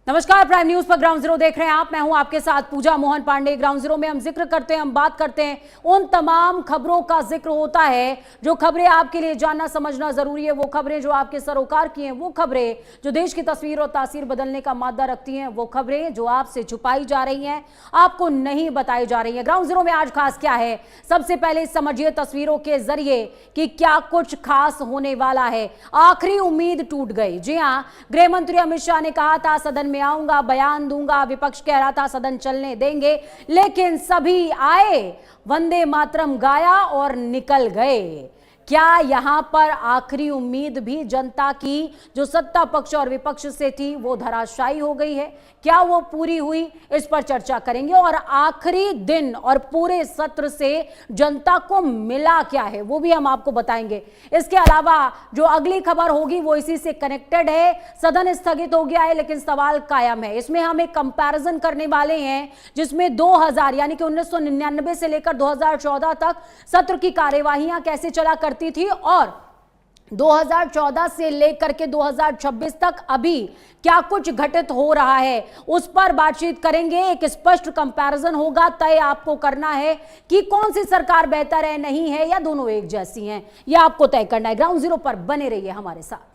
नमस्कार, prime news पर ground zero देख रहे हैं आप। मैं हूं आपके साथ पूजा मोहन पांडे। ग्राउंड जीरो में हम जिक्र करते हैं, हम बात करते हैं, उन तमाम खबरों का जिक्र होता है जो खबरें आपके लिए जानना समझना जरूरी है, वो खबरें जो आपके सरोकार की हैं, वो खबरें जो देश की तस्वीर और तासीर बदलने का मादा रखती हैं, वो खबरें जो आपसे छुपाई जा रही हैं, आपको नहीं बताई जा रही हैं। ग्राउंड जीरो में आज खास क्या है, सबसे पहले समझिए तस्वीरों के जरिए कि क्या कुछ खास होने वाला है। आखिरी उम्मीद टूट गई। जी हां, गृह मंत्री अमित शाह ने कहा था सदन में आऊंगा, बयान दूंगा। विपक्ष कह रहा था सदन चलने देंगे, लेकिन सभी आए, वंदे मातरम गाया और निकल गए। क्या यहां पर आखिरी उम्मीद भी जनता की जो सत्ता पक्ष और विपक्ष से थी वो धराशायी हो गई है? क्या वो पूरी हुई? इस पर चर्चा करेंगे। और आखिरी दिन और पूरे सत्र से जनता को मिला क्या है वो भी हम आपको बताएंगे। इसके अलावा जो अगली खबर होगी वो इसी से कनेक्टेड है। सदन स्थगित हो गया है लेकिन सवाल कायम है। इसमें हम एक कंपैरिजन करने वाले हैं जिसमें 2000 यानी कि 1999 से लेकर 2014 तक सत्र की कार्यवाहियां कैसे चला करती थी और 2014 से लेकर के 2026 तक अभी क्या कुछ घटित हो रहा है, उस पर बातचीत करेंगे। एक स्पष्ट कंपैरिजन होगा। तय आपको करना है कि कौन सी सरकार बेहतर है, नहीं है, या दोनों एक जैसी हैं, यह आपको तय करना है। ग्राउंड जीरो पर बने रहिए हमारे साथ।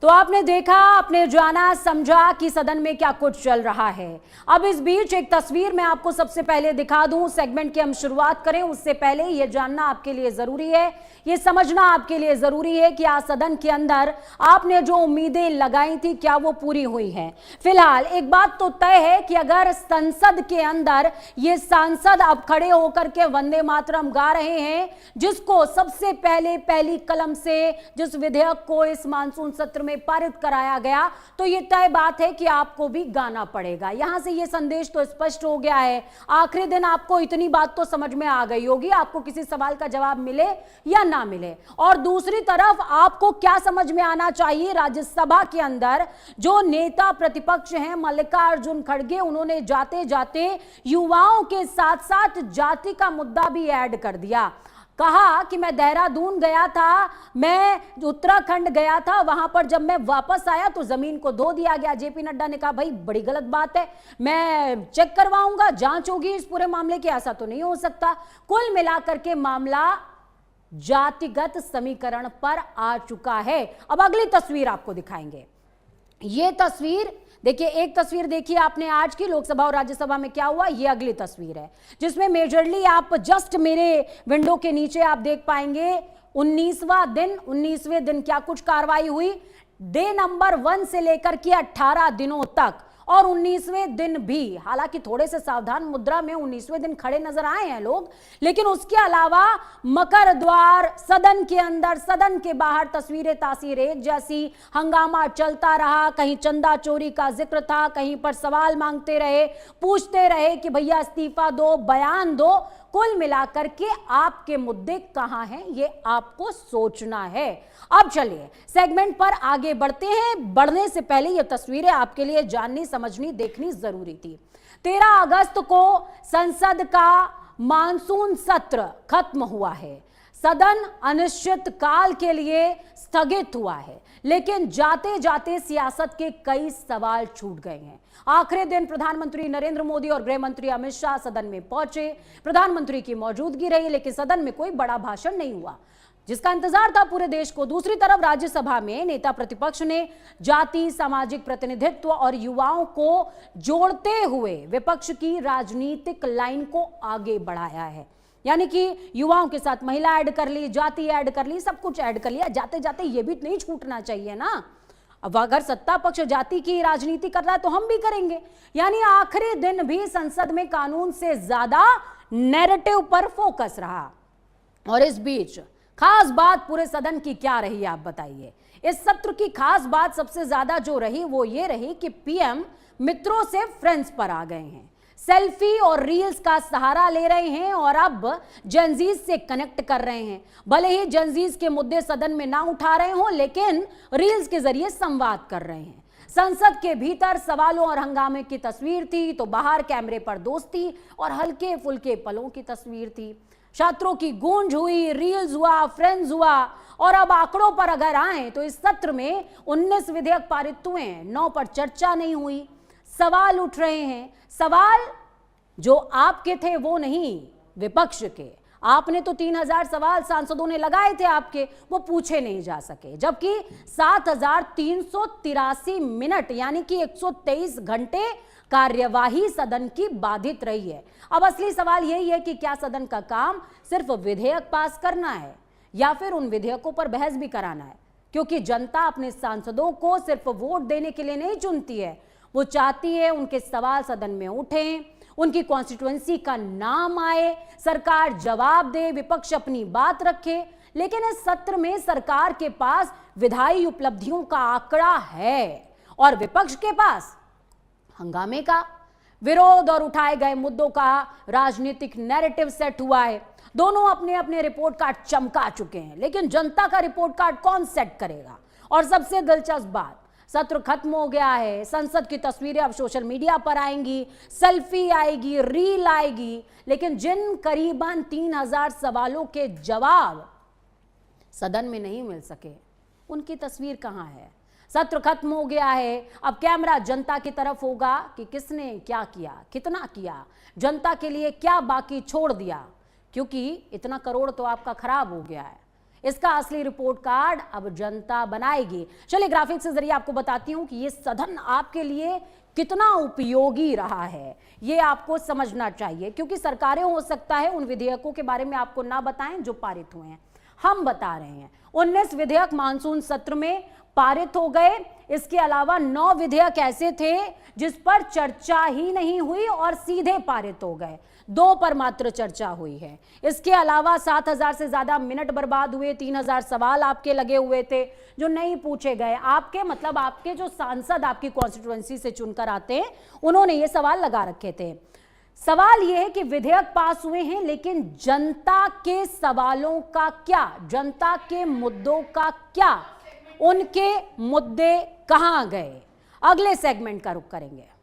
तो आपने देखा, आपने जाना समझा कि सदन में क्या कुछ चल रहा है। अब इस बीच एक तस्वीर मैं आपको सबसे पहले दिखा दूं। सेगमेंट की हम शुरुआत करें उससे पहले यह जानना आपके लिए जरूरी है, यह समझना आपके लिए जरूरी है कि आज सदन के अंदर आपने जो उम्मीदें लगाई थी क्या वो पूरी हुई हैं। फिलहाल एक बात तो तय है कि अगर संसद के अंदर ये सांसद अब खड़े होकर के वंदे मातरम गा रहे हैं, जिसको सबसे पहले पहली कलम से जिस विधेयक को इस मानसून सत्र में पारित कराया गया, तो यह तय बात है कि आपको भी गाना पड़ेगा। यहां से यह संदेश तो स्पष्ट हो गया है। आखिरी दिन आपको इतनी बात तो समझ में आ गई होगी, आपको किसी सवाल का जवाब मिले या ना मिले। और दूसरी तरफ आपको क्या समझ में आना चाहिए, राज्यसभा के अंदर जो नेता प्रतिपक्ष हैं मल्लिकार्जुन खड़गे, उन्होंने जाते जाते युवाओं के साथ साथ जाति का मुद्दा भी ऐड कर दिया। कहा कि मैं देहरादून गया था, मैं उत्तराखंड गया था, वहां पर जब मैं वापस आया तो जमीन को धो दिया गया। जेपी नड्डा ने कहा भाई बड़ी गलत बात है, मैं चेक करवाऊंगा, जांच होगी इस पूरे मामले की, ऐसा तो नहीं हो सकता। कुल मिलाकर के मामला जातिगत समीकरण पर आ चुका है। अब अगली तस्वीर आपको दिखाएंगे। यह तस्वीर देखिए, एक तस्वीर देखिए आपने आज की लोकसभा और राज्यसभा में क्या हुआ, ये अगली तस्वीर है जिसमें मेजरली आप जस्ट मेरे विंडो के नीचे आप देख पाएंगे 19वें दिन क्या कुछ कार्रवाई हुई। डे नंबर 1 से लेकर के 18 दिनों तक, और 19वें दिन भी, हालांकि थोड़े से सावधान मुद्रा में 19वें दिन खड़े नजर आए हैं लोग, लेकिन उसके अलावा मकर द्वार, सदन के अंदर, सदन के बाहर तस्वीरें तासीर एक जैसी, हंगामा चलता रहा। कहीं चंदा चोरी का जिक्र था, कहीं पर सवाल मांगते रहे, पूछते रहे कि भैया इस्तीफा दो, बयान दो। कुल मिलाकर के आपके मुद्दे कहां हैं ये आपको सोचना है। अब चलिए सेगमेंट पर आगे बढ़ते हैं। बढ़ने से पहले ये तस्वीरें आपके लिए जाननी समझनी देखनी जरूरी थी। 13 अगस्त को संसद का मानसून सत्र खत्म हुआ है। सदन अनिश्चित काल के लिए स्थगित हुआ है, लेकिन जाते जाते सियासत के कई सवाल छूट गए हैं। आखिरी दिन प्रधानमंत्री नरेंद्र मोदी और गृह मंत्री अमित शाह सदन में पहुंचे। प्रधानमंत्री की मौजूदगी रही, लेकिन सदन में कोई बड़ा भाषण नहीं हुआ जिसका इंतजार था पूरे देश को। दूसरी तरफ राज्यसभा में नेता प्रतिपक्ष ने जाति, सामाजिक प्रतिनिधित्व और युवाओं को जोड़ते हुए विपक्ष की राजनीतिक लाइन को आगे बढ़ाया है। यानी कि युवाओं के साथ महिला ऐड कर ली, जाति ऐड कर ली, सब कुछ ऐड कर लिया। जाते जाते ये भी नहीं छूटना चाहिए ना। अब अगर सत्ता पक्ष जाति की राजनीति कर रहा है तो हम भी करेंगे। यानी आखिरी दिन भी संसद में कानून से ज्यादा नैरेटिव पर फोकस रहा। और इस बीच खास बात पूरे सदन की क्या रही आप बताइए। इस सत्र की खास बात सबसे ज्यादा जो रही वो ये रही कि पीएम मित्रों से फ्रेंड्स पर आ गए हैं। सेल्फी और रील्स का सहारा ले रहे हैं और अब जेनजीज से कनेक्ट कर रहे हैं। भले ही जेनजीज के मुद्दे सदन में ना उठा रहे हों, लेकिन रील्स के जरिए संवाद कर रहे हैं। संसद के भीतर सवालों और हंगामे की तस्वीर थी तो बाहर कैमरे पर दोस्ती और हल्के फुल्के पलों की तस्वीर थी। छात्रों की गूंज हुई, रील्स हुआ, फ्रेंड्स हुआ और अब आंकड़ों पर अगर आए तो इस सत्र में 19 विधेयक पारित हुए हैं, 9 पर चर्चा नहीं हुई। सवाल उठ रहे हैं, सवाल जो आपके थे वो नहीं, विपक्ष के। आपने तो 3000 सवाल सांसदों ने लगाए थे आपके, वो पूछे नहीं जा सके, जबकि 7383 मिनट यानी कि 123 घंटे कार्यवाही सदन की बाधित रही है। अब असली सवाल यही है कि क्या सदन का काम सिर्फ विधेयक पास करना है या फिर उन विधेयकों पर बहस भी कराना है, क्योंकि जनता अपने सांसदों को सिर्फ वोट देने के लिए नहीं चुनती है, वो चाहती है उनके सवाल सदन में उठें, उनकी कॉन्स्टिट्यूएंसी का नाम आए, सरकार जवाब दे, विपक्ष अपनी बात रखे। लेकिन इस सत्र में सरकार के पास विधायी उपलब्धियों का आंकड़ा है और विपक्ष के पास हंगामे का, विरोध और उठाए गए मुद्दों का राजनीतिक नैरेटिव सेट हुआ है। दोनों अपने अपने रिपोर्ट कार्ड चमका चुके हैं, लेकिन जनता का रिपोर्ट कार्ड कौन सेट करेगा? और सबसे दिलचस्प बात, सत्र खत्म हो गया है, संसद की तस्वीरें अब सोशल मीडिया पर आएंगी, सेल्फी आएगी, रील आएगी, लेकिन जिन करीबन 3000 सवालों के जवाब सदन में नहीं मिल सके, उनकी तस्वीर कहां है? सत्र खत्म हो गया है, अब कैमरा जनता की तरफ होगा कि किसने क्या किया, कितना किया, जनता के लिए क्या बाकी छोड़ दिया, क्योंकि इतना करोड़ तो आपका खराब हो गया है। इसका असली रिपोर्ट कार्ड अब जनता बनाएगी। चलिए ग्राफिक्स के जरिए आपको बताती हूं कि ये सदन आपके लिए कितना उपयोगी रहा है, ये आपको समझना चाहिए, क्योंकि सरकारें हो सकता है उन विधेयकों के बारे में आपको ना बताएं जो पारित हुए हैं, हम बता रहे हैं। 19 विधेयक मानसून सत्र में पारित हो गए। इसके अलावा 9 विधेयक ऐसे थे जिस पर चर्चा ही नहीं हुई और सीधे पारित हो गए, 2 पर मात्र चर्चा हुई है। इसके अलावा 7000 से ज्यादा मिनट बर्बाद हुए, 3000 सवाल आपके लगे हुए थे जो नहीं पूछे गए। आपके मतलब आपके जो सांसद आपकी कॉन्स्टिट्यूएंसी से चुनकर आते हैं, उन्होंने ये सवाल लगा रखे थे। सवाल यह है कि विधेयक पास हुए हैं, लेकिन जनता के सवालों का क्या, जनता के मुद्दों का क्या, उनके मुद्दे कहां गए? अगले सेगमेंट का रुख करेंगे।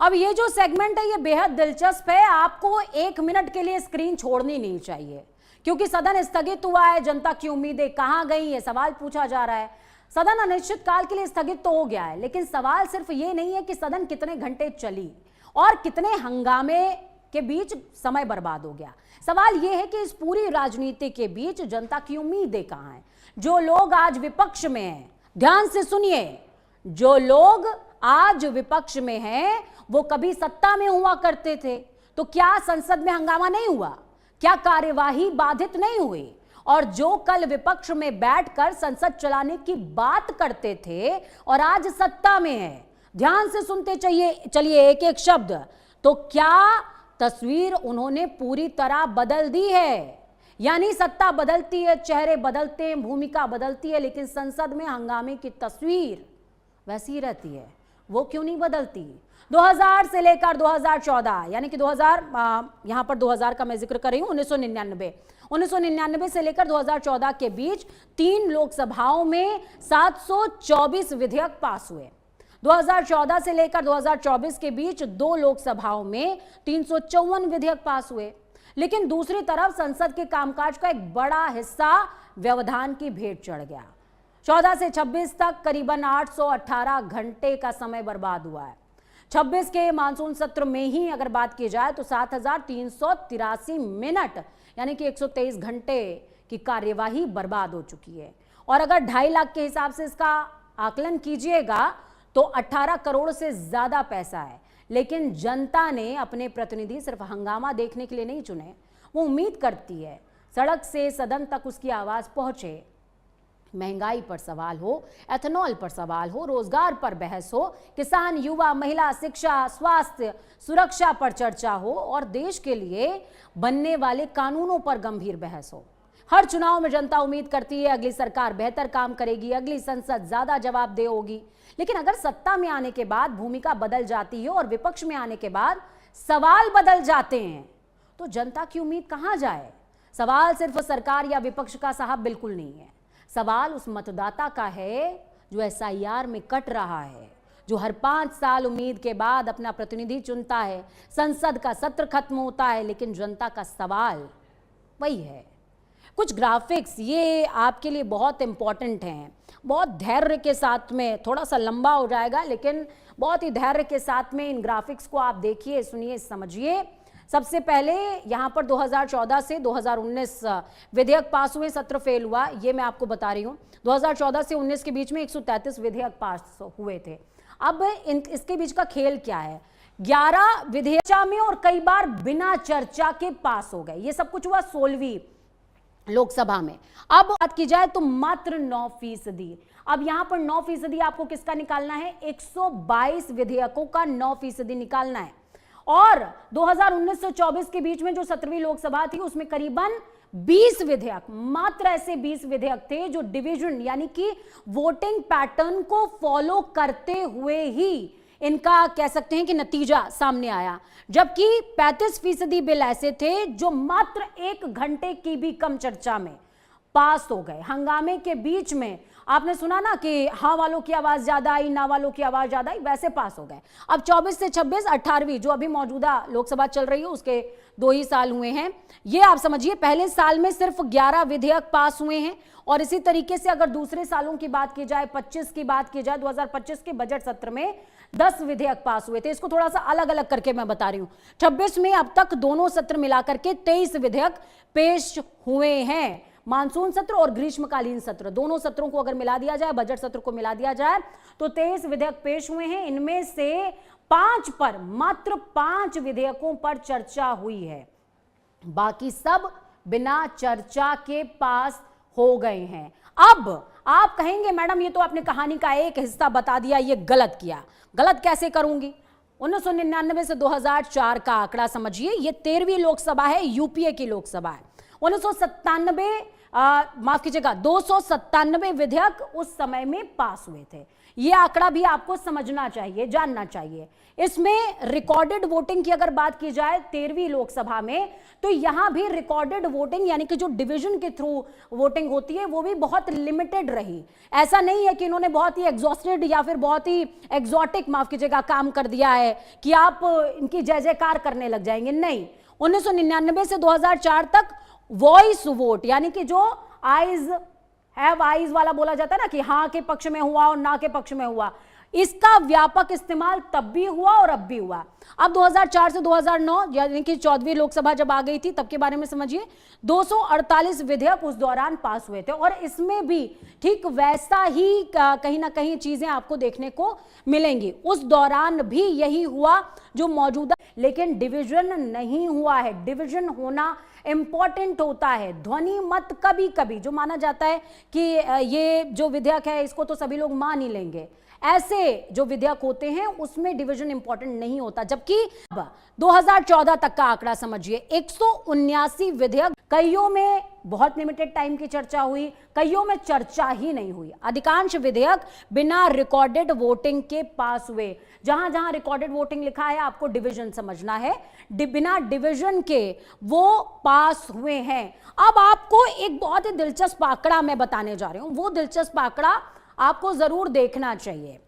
अब ये जो सेगमेंट है ये बेहद दिलचस्प है, आपको 1 मिनट के लिए स्क्रीन छोड़नी नहीं चाहिए, क्योंकि सदन स्थगित हुआ है, जनता की उम्मीदें कहां गई, ये सवाल पूछा जा रहा है। सदन अनिश्चित काल के लिए स्थगित तो हो गया है, लेकिन सवाल सिर्फ ये नहीं है कि सदन कितने घंटे चली और कितने हंगामे के बीच समय बर्बाद हो गया। सवाल यह है कि इस पूरी राजनीति के बीच जनता की उम्मीदें कहां हैं? जो लोग आज विपक्ष में हैं, ध्यान से सुनिए, जो लोग आज विपक्ष में हैं वो कभी सत्ता में हुआ करते थे, तो क्या संसद में हंगामा नहीं हुआ? क्या कार्यवाही बाधित नहीं हुई? और जो कल विपक्ष में बैठकर संसद चलाने की बात करते थे और आज सत्ता में है, ध्यान से सुनते चलिए एक एक शब्द, तो क्या तस्वीर उन्होंने पूरी तरह बदल दी है? यानी सत्ता बदलती है, चेहरे बदलते हैं, भूमिका बदलती है, लेकिन संसद में हंगामे की तस्वीर वैसी ही रहती है। वो क्यों नहीं बदलती? 2000 से लेकर 2014 यानी कि 2000 यहां पर 2000 का मैं जिक्र कर रही हूं, 1999 से लेकर 2014 के बीच 3 लोकसभाओं में 724 विधेयक पास हुए। 2014 से लेकर 2024 के बीच 2 लोकसभाओं में 354 विधेयक पास हुए। लेकिन दूसरी तरफ संसद के कामकाज का एक बड़ा हिस्सा व्यवधान की भेंट चढ़ गया। 14 से 26 तक करीबन 818 घंटे का समय बर्बाद हुआ है। 26 के मानसून सत्र में ही अगर बात की जाए तो 7383 मिनट यानी कि 123 घंटे की कार्यवाही बर्बाद हो चुकी है। और अगर 2.5 लाख के हिसाब से इसका आकलन कीजिएगा तो 18 करोड़ से ज्यादा पैसा है। लेकिन जनता ने अपने प्रतिनिधि सिर्फ हंगामा देखने के लिए नहीं चुने, वो उम्मीद करती है सड़क से सदन तक उसकी आवाज पहुंचे। महंगाई पर सवाल हो, एथेनॉल पर सवाल हो, रोजगार पर बहस हो, किसान, युवा, महिला, शिक्षा, स्वास्थ्य, सुरक्षा पर चर्चा हो और देश के लिए बनने वाले कानूनों पर गंभीर बहस हो। हर चुनाव में जनता उम्मीद करती है अगली सरकार बेहतर काम करेगी, अगली संसद ज्यादा जवाबदेह होगी। लेकिन अगर सत्ता में आने के बाद भूमिका बदल जाती है और विपक्ष में आने के बाद सवाल बदल जाते हैं, तो जनता की उम्मीद कहां जाए? सवाल सिर्फ सरकार या विपक्ष का साहब बिल्कुल नहीं है। सवाल उस मतदाता का है जो एसआईआर में कट रहा है, जो हर 5 साल उम्मीद के बाद अपना प्रतिनिधि चुनता है, संसद का सत्र खत्म होता है, लेकिन जनता का सवाल वही है। कुछ ग्राफिक्स ये आपके लिए बहुत इंपॉर्टेंट हैं, बहुत धैर्य के साथ में, थोड़ा सा लंबा हो जाएगा लेकिन बहुत ही धैर्य के साथ में इन ग्राफिक्स को आप देखिए, सुनिए, समझिए। सबसे पहले यहां पर 2014 से 2019 विधेयक पास हुए, सत्र फेल हुआ, ये मैं आपको बता रही हूं। 2014 से 19 के बीच में 133 विधेयक पास हुए थे। अब इसके बीच का खेल क्या है? 11 विधेयक में और कई बार बिना चर्चा के पास हो गए। ये सब कुछ हुआ 16वीं लोकसभा में। अब बात की जाए तो मात्र 9%। अब यहां पर 9% आपको किसका निकालना है? 122 विधेयकों का 9% निकालना है। और 2019 से 24 के बीच में जो 17वीं लोकसभा थी उसमें करीबन 20 विधेयक, मात्र ऐसे 20 विधेयक थे जो डिवीजन यानी कि वोटिंग पैटर्न को फॉलो करते हुए ही इनका कह सकते हैं कि नतीजा सामने आया। जबकि 35% बिल ऐसे थे जो मात्र 1 घंटे की भी कम चर्चा में पास हो गए। हंगामे के बीच में आपने सुना ना कि हाँ वालों की आवाज ज्यादा आई, ना वालों की आवाज ज्यादा आई, वैसे पास हो गए। अब 24 से 26, 18वीं जो अभी मौजूदा लोकसभा चल रही है उसके 2 ही साल हुए हैं। ये आप समझिए पहले साल में सिर्फ 11 विधेयक पास हुए हैं। और इसी तरीके से अगर दूसरे सालों की बात की जाए, 25 की बात की जाए, 2025 के बजट सत्र में 10 विधेयक पास हुए थे। इसको थोड़ा सा अलग अलग करके मैं बता रही हूं। 26 में अब तक दोनों सत्र मिलाकर के 23 विधेयक पेश हुए हैं। मानसून सत्र और ग्रीष्मकालीन सत्र दोनों सत्रों को अगर मिला दिया जाए, बजट सत्र को मिला दिया जाए तो 23 विधेयक पेश हुए हैं। इनमें से 5 पर, मात्र 5 विधेयकों पर चर्चा हुई है, बाकी सब बिना चर्चा के पास हो गए हैं। अब आप कहेंगे मैडम ये तो आपने कहानी का एक हिस्सा बता दिया, ये गलत किया। गलत कैसे करूंगी? 1999 से 2004 का आंकड़ा समझिए। ये 13वीं लोकसभा है, यूपीए की लोकसभा है। 297 विधेयक उस समय में पास हुए थे। यह आंकड़ा भी आपको समझना चाहिए, जानना चाहिए। इसमें रिकॉर्डेड वोटिंग की अगर बात की जाए 13वीं लोकसभा में, तो यहां भी रिकॉर्डेड वोटिंग यानी कि जो डिवीजन के थ्रू वोटिंग होती है वो भी बहुत लिमिटेड रही। ऐसा नहीं है कि इन्होंने बहुत ही एग्जॉस्टेड या फिर बहुत ही एग्जॉटिक, माफ कीजिएगा, काम कर दिया है कि आप इनकी जय जयकार करने लग जाएंगे। नहीं, 1999 से 2004 तक वॉइस वोट यानी कि जो आइज हैव आइज वाला बोला जाता है ना कि हाँ के पक्ष में हुआ और ना के पक्ष में हुआ, इसका व्यापक इस्तेमाल तब भी हुआ और अब भी हुआ। अब 2004 से 2009 यानी कि 14वीं लोकसभा जब आ गई थी तब के बारे में समझिए। 248 विधेयक उस दौरान पास हुए थे और इसमें भी ठीक वैसा ही कहीं ना कहीं चीजें आपको देखने को मिलेंगी। उस दौरान भी यही हुआ जो मौजूदा, लेकिन डिवीजन नहीं हुआ है। डिवीजन होना इंपॉर्टेंट होता है। ध्वनि मत कभी कभी जो माना जाता है कि ये जो विधेयक है इसको तो सभी लोग मान ही लेंगे, ऐसे जो विधेयक होते हैं उसमें डिवीजन इंपॉर्टेंट नहीं होता। जबकि 2014 तक का आंकड़ा समझिए, 179 विधेयक, कईयों में बहुत लिमिटेड टाइम की चर्चा हुई, कईयों में चर्चा ही नहीं हुई। अधिकांश विधेयक बिना रिकॉर्डेड वोटिंग के पास हुए। जहां जहां रिकॉर्डेड वोटिंग लिखा है आपको डिवीजन समझना है, बिना डिवीजन के वो पास हुए हैं। अब आपको एक बहुत ही दिलचस्प आंकड़ा मैं बताने जा रही हूं, वो दिलचस्प आंकड़ा आपको जरूर देखना चाहिए।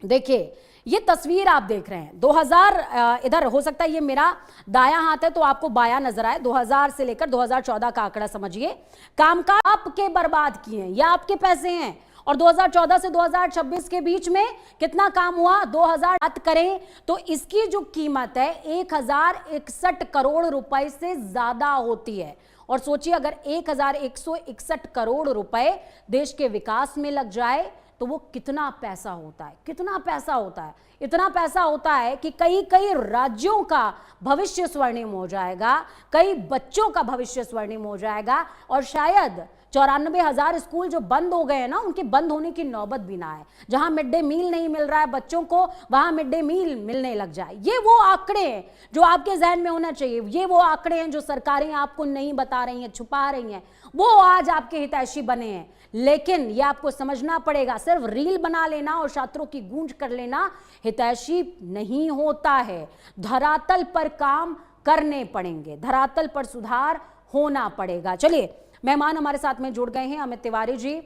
देखिए ये तस्वीर आप देख रहे हैं 2000, इधर हो सकता है ये मेरा दायां हाथ है तो आपको बायां नजर आए। 2000 से लेकर 2014 का आंकड़ा समझिए। कामकाज आपके बर्बाद किए हैं या आपके पैसे हैं। और 2014 से 2026 के बीच में कितना काम हुआ? 2000 बात करें तो इसकी जो कीमत है 1061 करोड़ रुपए से ज्यादा होती है। और सोचिए अगर 1161 करोड़ रुपए देश के विकास में लग जाए तो वो कितना पैसा होता है, कितना पैसा होता है। इतना पैसा होता है कि कई कई राज्यों का भविष्य स्वर्णिम हो जाएगा, कई बच्चों का भविष्य स्वर्णिम हो जाएगा, और शायद 94,000 स्कूल जो बंद हो गए हैं ना, उनके बंद होने की नौबत भी ना आए। जहां मिड डे मील नहीं मिल रहा है बच्चों को, वहां मिड डे मील मिलने लग जाए। ये वो आंकड़े हैं जो आपके जहन में होना चाहिए। ये वो आंकड़े हैं जो सरकारें आपको नहीं बता रही हैं, छुपा रही हैं, वो आज आपके हितैषी बने हैं। लेकिन ये आपको समझना पड़ेगा, सिर्फ रील बना लेना और छात्रों की गूंज कर लेना हितैषी नहीं होता है। धरातल पर काम करने पड़ेंगे, धरातल पर सुधार होना पड़ेगा। चलिए, मेहमान हमारे साथ में जुड़ गए हैं। अमित तिवारी जी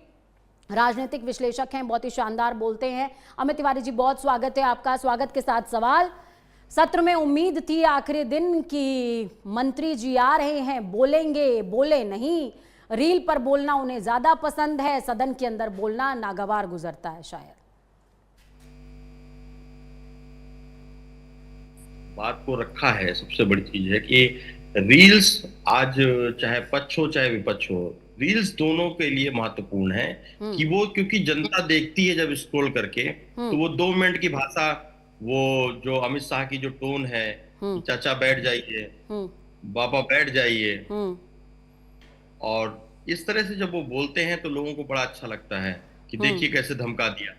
राजनीतिक विश्लेषक हैं, बहुत ही शानदार बोलते हैं। अमित तिवारी जी, बहुत स्वागत है आपका। स्वागत के साथ सवाल, सत्र में उम्मीद थी आखिरी दिन की मंत्री जी आ रहे हैं, बोलेंगे, बोले नहीं। रील पर बोलना उन्हें ज्यादा पसंद है, सदन के अंदर बोलना नागवार गुजरता है शायद। बात को रखा है, सबसे बड़ी चीज है कि रील्स आज चाहे पक्ष हो चाहे विपक्ष हो, रील्स दोनों के लिए महत्वपूर्ण है कि वो, क्योंकि जनता देखती है जब स्क्रॉल करके, तो वो 2 मिनट की भाषा, वो जो अमित शाह की जो टोन है, चाचा बैठ जाइए, बाबा बैठ जाइए, और इस तरह से जब वो बोलते हैं तो लोगों को बड़ा अच्छा लगता है कि देखिए कैसे धमका दिया।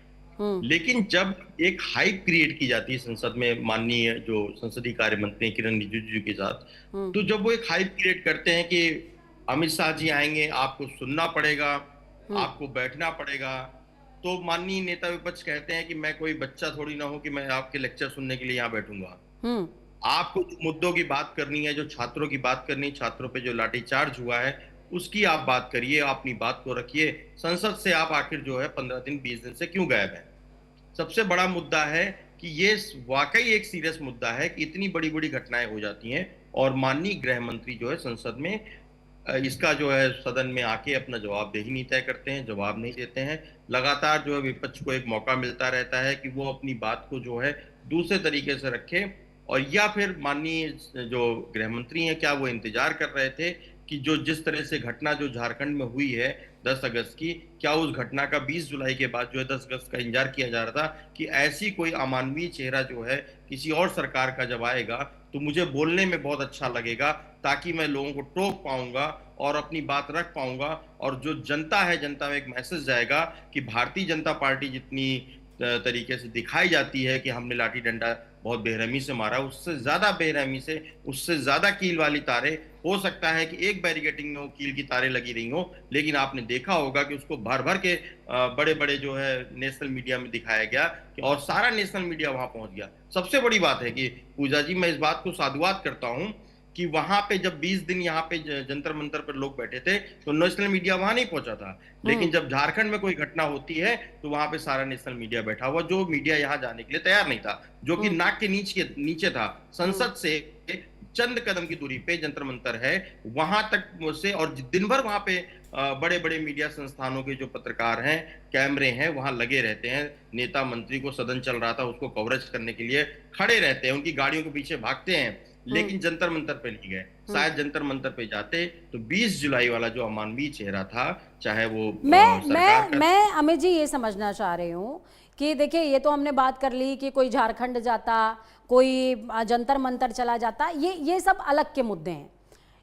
लेकिन जब एक हाइप क्रिएट की जाती है संसद में, माननीय जो संसदीय कार्य मंत्री किरण रिजिजू जी के साथ, तो जब वो एक हाइप क्रिएट करते हैं कि अमित शाह जी आएंगे, आपको सुनना पड़ेगा, आपको बैठना पड़ेगा, तो माननीय नेता विपक्ष कहते हैं कि मैं कोई बच्चा थोड़ी ना हूं कि मैं आपके लेक्चर सुनने के लिए यहाँ बैठूंगा। आपको मुद्दों की बात करनी है, जो छात्रों की बात करनी है, छात्रों पे जो लाठीचार्ज हुआ है उसकी आप बात करिए, अपनी बात को रखिए। संसद से आप आखिर जो है 15 दिन 20 दिन से क्यों गायब है? सबसे बड़ा मुद्दा है कि ये वाकई एक सीरियस मुद्दा है कि इतनी बड़ी बड़ी घटनाएं हो जाती हैं और माननीय गृह मंत्री जो है संसद में इसका जो है सदन में आके अपना जवाबदेही नहीं तय करते हैं, जवाब नहीं देते हैं। लगातार जो है विपक्ष को एक मौका मिलता रहता है कि वो अपनी बात को जो है दूसरे तरीके से रखे, और या फिर माननीय जो गृह मंत्री हैं, क्या वो इंतजार कर रहे थे कि जो जिस तरह से घटना जो झारखंड में हुई है 10 अगस्त की, क्या उस घटना का 20 जुलाई के बाद जो है 10 अगस्त का इंतजार किया जा रहा था कि ऐसी कोई अमानवीय चेहरा जो है किसी और सरकार का जब आएगा तो मुझे बोलने में बहुत अच्छा लगेगा, ताकि मैं लोगों को टोक पाऊंगा और अपनी बात रख पाऊंगा, और जो जनता है, जनता में एक मैसेज जाएगा कि भारतीय जनता पार्टी जितनी तरीके से दिखाई जाती है कि हमने लाठी डंडा बहुत बेरहमी से मारा, उससे ज्यादा बेरहमी से, उससे ज्यादा कील वाली तारे, हो सकता है कि एक बैरिकेडिंग में वो कील की तारे लगी रही हो, लेकिन आपने देखा होगा कि उसको भर भर के बड़े बड़े जो है नेशनल मीडिया में दिखाया गया और सारा नेशनल मीडिया वहां पहुंच गया। सबसे बड़ी बात है कि पूजा जी, मैं इस बात को साधुवाद करता हूं कि वहां पे जब 20 दिन यहाँ पे जंतर मंतर पर लोग बैठे थे तो नेशनल मीडिया वहां नहीं पहुंचा था, लेकिन जब झारखंड में कोई घटना होती है तो वहां पे सारा नेशनल मीडिया बैठा हुआ, जो मीडिया यहाँ जाने के लिए तैयार नहीं था, जो कि नाक के नीचे था। संसद से चंद कदम की दूरी पे जंतर मंतर है, वहां तक से, और दिन भर वहां पे बड़े बड़े मीडिया संस्थानों के जो पत्रकार हैं, कैमरे हैं, वहां लगे रहते हैं। नेता मंत्री को सदन चल रहा था उसको कवरेज करने के लिए खड़े रहते हैं, उनकी गाड़ियों के पीछे भागते हैं, लेकिन जंतर मंतर पे नहीं गए। शायद जंतर मंतर पे जाते तो 20 जुलाई वाला जो अमानवीय चेहरा था, चाहे वो मैं अमित जी ये समझना चाह रही हूँ कि देखिए, ये तो हमने बात कर ली कि कोई झारखंड जाता, कोई जंतर मंतर चला जाता, ये सब अलग के मुद्दे हैं।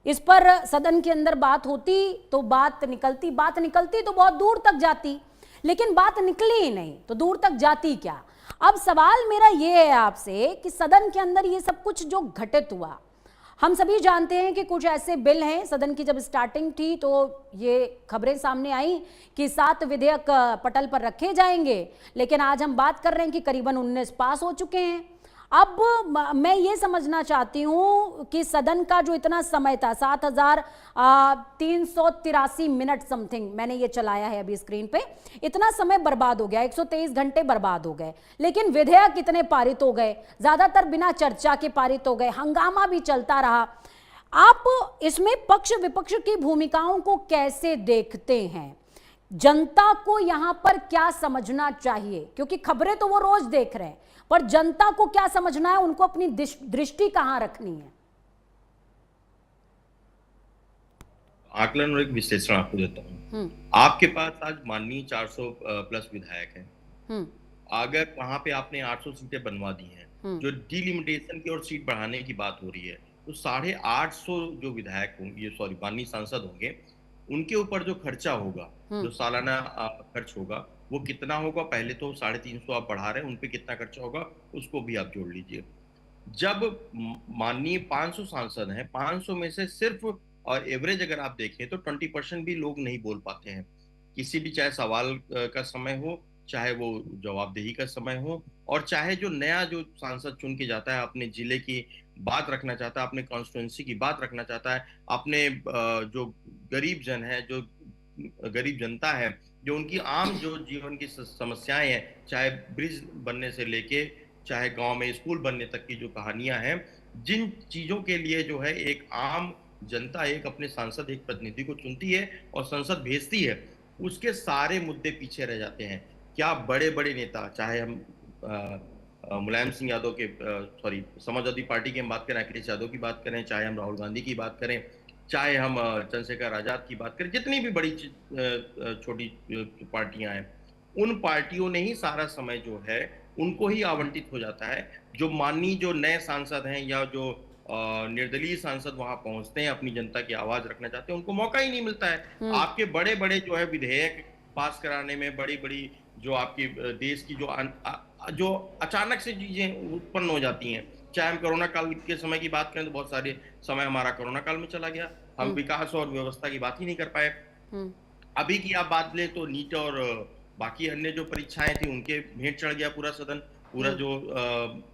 इस पर सदन के अंदर बात होती तो बात निकलती तो बहुत दूर तक जाती, लेकिन बात निकली ही नहीं तो दूर तक जाती क्या। अब सवाल मेरा ये है आपसे कि सदन के अंदर ये सब कुछ जो घटित हुआ, हम सभी जानते हैं कि कुछ ऐसे बिल हैं, सदन की जब स्टार्टिंग थी तो ये खबरें सामने आई कि 7 विधेयक पटल पर रखे जाएंगे, लेकिन आज हम बात कर रहे हैं कि करीबन 19 पास हो चुके हैं। अब मैं ये समझना चाहती हूं कि सदन का जो इतना समय था, 7,383 मिनट समथिंग मैंने ये चलाया है अभी स्क्रीन पे, इतना समय बर्बाद हो गया, 123 घंटे बर्बाद हो गए, लेकिन विधेयक कितने पारित हो गए, ज्यादातर बिना चर्चा के पारित हो गए, हंगामा भी चलता रहा। आप इसमें पक्ष विपक्ष की भूमिकाओं को कैसे देखते हैं? जनता को यहां पर क्या समझना चाहिए? क्योंकि खबरें तो वो रोज देख रहे हैं, पर जनता को क्या समझना है, उनको अपनी दृष्टि कहां रखनी है? आकलन और एक विश्लेषण आपको देता हूँ। आपके पास आज माननीय 400 प्लस विधायक हैं। अगर वहां पे आपने 800 सीटें बनवा दी हैं, जो डिलिमिटेशन की और सीट बढ़ाने की बात हो रही है, तो 850 जो विधायक होंगे, ये सॉरी माननीय सांसद होंगे, उनके ऊपर जो खर्चा होगा, जो सालाना खर्च होगा, वो कितना होगा? पहले तो 350 आप बढ़ा रहे हैं, उनपे कितना खर्चा होगा उसको भी आप जोड़ लीजिए। जब माननीय 500 सांसद हैं, 500 में से सिर्फ और एवरेज अगर आप देखें तो 20% भी लोग नहीं बोल पाते हैं। किसी भी, चाहे सवाल का समय हो, चाहे वो जवाबदेही का समय हो, और चाहे जो नया जो सांसद चुन के जाता है, अपने जिले की बात रखना चाहता है, अपने कॉन्स्टिट्यूएंसी की बात रखना चाहता है, अपने जो गरीब जन है, जो गरीब जनता है, जो उनकी आम जो जीवन की समस्याएं हैं, चाहे ब्रिज बनने से लेके चाहे गांव में स्कूल बनने तक की जो कहानियां हैं, जिन चीजों के लिए जो है एक आम जनता एक अपने सांसद, एक प्रतिनिधि को चुनती है और संसद भेजती है, उसके सारे मुद्दे पीछे रह जाते हैं। क्या बड़े बड़े नेता, चाहे हम मुलायम सिंह यादव के सॉरी समाजवादी पार्टी की हम बात करें, अखिलेश यादव की बात करें, चाहे हम राहुल गांधी की बात करें, चाहे हम चंद्रशेखर आजाद की बात करें, जितनी भी बड़ी छोटी पार्टियां हैं, उन पार्टियों ने ही सारा समय जो है उनको ही आवंटित हो जाता है। जो माननीय जो नए सांसद हैं या जो निर्दलीय सांसद वहां पहुंचते हैं, अपनी जनता की आवाज रखना चाहते हैं, उनको मौका ही नहीं मिलता है। आपके बड़े बड़े जो है विधेयक पास कराने में, बड़ी बड़ी जो आपकी देश की जो अचानक से चीजें उत्पन्न हो जाती हैं, चाहे हम कोरोना काल के समय की बात करें तो बहुत सारे समय हमारा कोरोना काल में चला गया, हम विकास और व्यवस्था की बात ही नहीं कर पाए। अभी की आप बात लें तो नीट और बाकी अन्य जो परीक्षाएं थी उनके भेंट चढ़ गया पूरा सदन। पूरा जो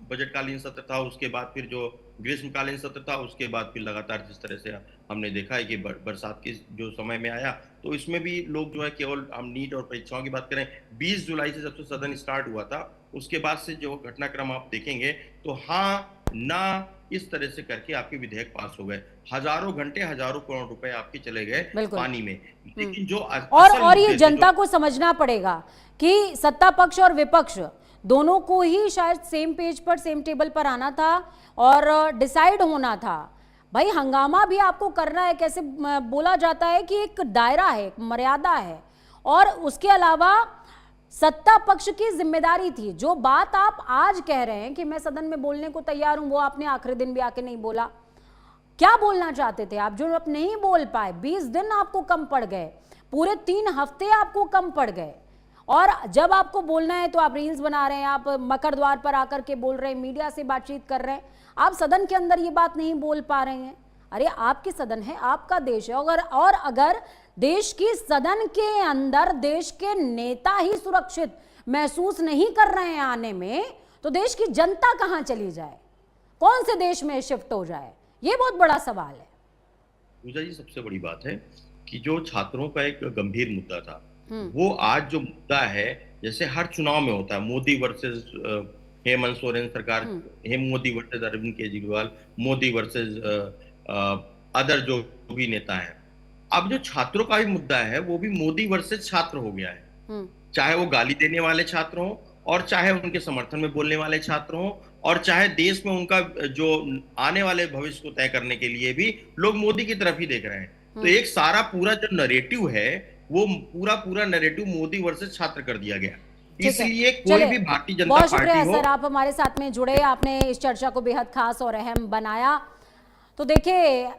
बजटकालीन सत्र था, उसके बाद फिर जो ग्रीष्मकालीन सत्र था, उसके बाद फिर लगातार जिस तरह से हमने देखा है कि बरसात के जो समय में आया, तो इसमें भी लोग जो है केवल हम नीट और परीक्षाओं की बात करें, 20 जुलाई से जब से सदन स्टार्ट हुआ था, उसके बाद से जो घटनाक्रम आप देखेंगे तो हाँ ना इस तरह से करके आपके विधेयक पास हो गए। हजारों घंटे, हजारों करोड़ रुपए आपके चले गए पानी में। लेकिन जो और ये जनता को समझना पड़ेगा कि सत्ता पक्ष और विपक्ष दोनों को ही शायद सेम पेज पर, सेम टेबल पर आना था और डिसाइड होना था। भाई हंगामा भी आपको करना है, कैसे बोला जाता है कि एक दायरा है, एक मर्यादा है, और उसके अलावा सत्ता पक्ष की जिम्मेदारी थी। जो बात आप आज कह रहे हैं कि मैं सदन में बोलने को तैयार हूं, वो आपने आखिरी दिन भी आके नहीं बोला। क्या बोलना चाहते थे आप जो आप नहीं बोल पाए? 20 दिन आपको कम पड़ गए, पूरे 3 हफ्ते आपको कम पड़ गए, और जब आपको बोलना है तो आप रील्स बना रहे हैं, आप मकर द्वार पर आकर के बोल रहे हैं, मीडिया से बातचीत कर रहे हैं, आप सदन के अंदर ये बात नहीं बोल पा रहे हैं। अरे आपकी सदन है, आपका देश है, और अगर देश की सदन के अंदर देश के नेता ही सुरक्षित महसूस नहीं कर रहे हैं आने में, तो देश की जनता कहां चली जाए, कौन से देश में शिफ्ट हो जाए? ये बहुत बड़ा सवाल है। पूजा जी, सबसे बड़ी बात है कि जो छात्रों का एक गंभीर मुद्दा था, वो आज जो मुद्दा है, जैसे हर चुनाव में होता है, मोदी वर्सेस हेमंत सोरेन सरकार, Modi versus Arvind Kejriwal, Modi versus other जो भी नेता है। अब जो छात्रों का भी मुद्दा है, वो भी मोदी वर्सेस छात्र हो गया है। चाहे वो गाली देने वाले छात्र हो, और चाहे उनके समर्थन में बोलने वाले छात्र हो, और चाहे देश में उनका जो आने वाले भविष्य को तय करने के लिए भी लोग मोदी की तरफ ही देख रहे हैं। तो एक सारा पूरा जो नैरेटिव है, वो पूरा नैरेटिव मोदी वर्सेस छात्र कर दिया गया। इसलिए कोई भी भारतीय जनता पार्टी हो। बहुत शुक्रिया सर, आप हमारे साथ में जुड़े, आपने इस चर्चा को बेहद खास और अहम बनाया। तो देखिए,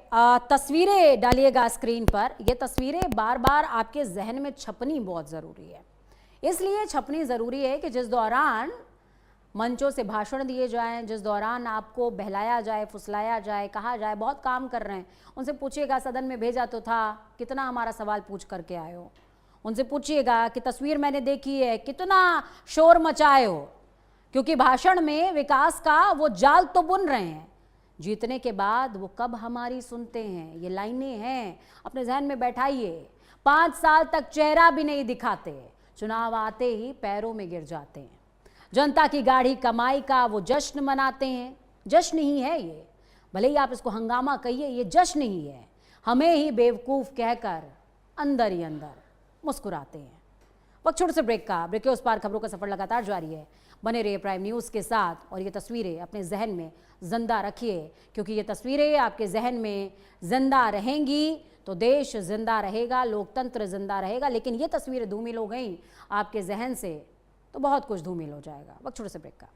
तस्वीरें डालिएगा स्क्रीन पर। ये तस्वीरें बार बार आपके जहन में छपनी बहुत जरूरी है। इसलिए छपनी जरूरी है कि जिस दौरान मंचों से भाषण दिए जाएं, जिस दौरान आपको बहलाया जाए, फुसलाया जाए, कहा जाए बहुत काम कर रहे हैं, उनसे पूछिएगा सदन में भेजा तो था, कितना हमारा सवाल पूछ करके आए हो। उनसे पूछिएगा कि तस्वीर मैंने देखी है, कितना शोर मचाए हो, क्योंकि भाषण में विकास का वो जाल तो बुन रहे हैं, जीतने के बाद वो कब हमारी सुनते हैं। ये लाइनें हैं, अपने जहन में बैठाइए। 5 साल तक चेहरा भी नहीं दिखाते, चुनाव आते ही पैरों में गिर जाते हैं। जनता की गाढ़ी कमाई का वो जश्न मनाते हैं। जश्न ही है ये, भले ही आप इसको हंगामा कहिए, ये जश्न ही है। हमें ही बेवकूफ कहकर अंदर ही अंदर मुस्कुराते हैं। वक्त छोटे से ब्रेक का, ब्रेक के उस पार खबरों का सफर लगातार जारी है। बने रहिए प्राइम न्यूज़ के साथ, और ये तस्वीरें अपने जहन में जिंदा रखिए, क्योंकि ये तस्वीरें आपके जहन में जिंदा रहेंगी तो देश जिंदा रहेगा, लोकतंत्र जिंदा रहेगा। लेकिन ये तस्वीरें धूमिल हो गई आपके जहन से तो बहुत कुछ धूमिल हो जाएगा। वक्त छोटे से ब्रेक का।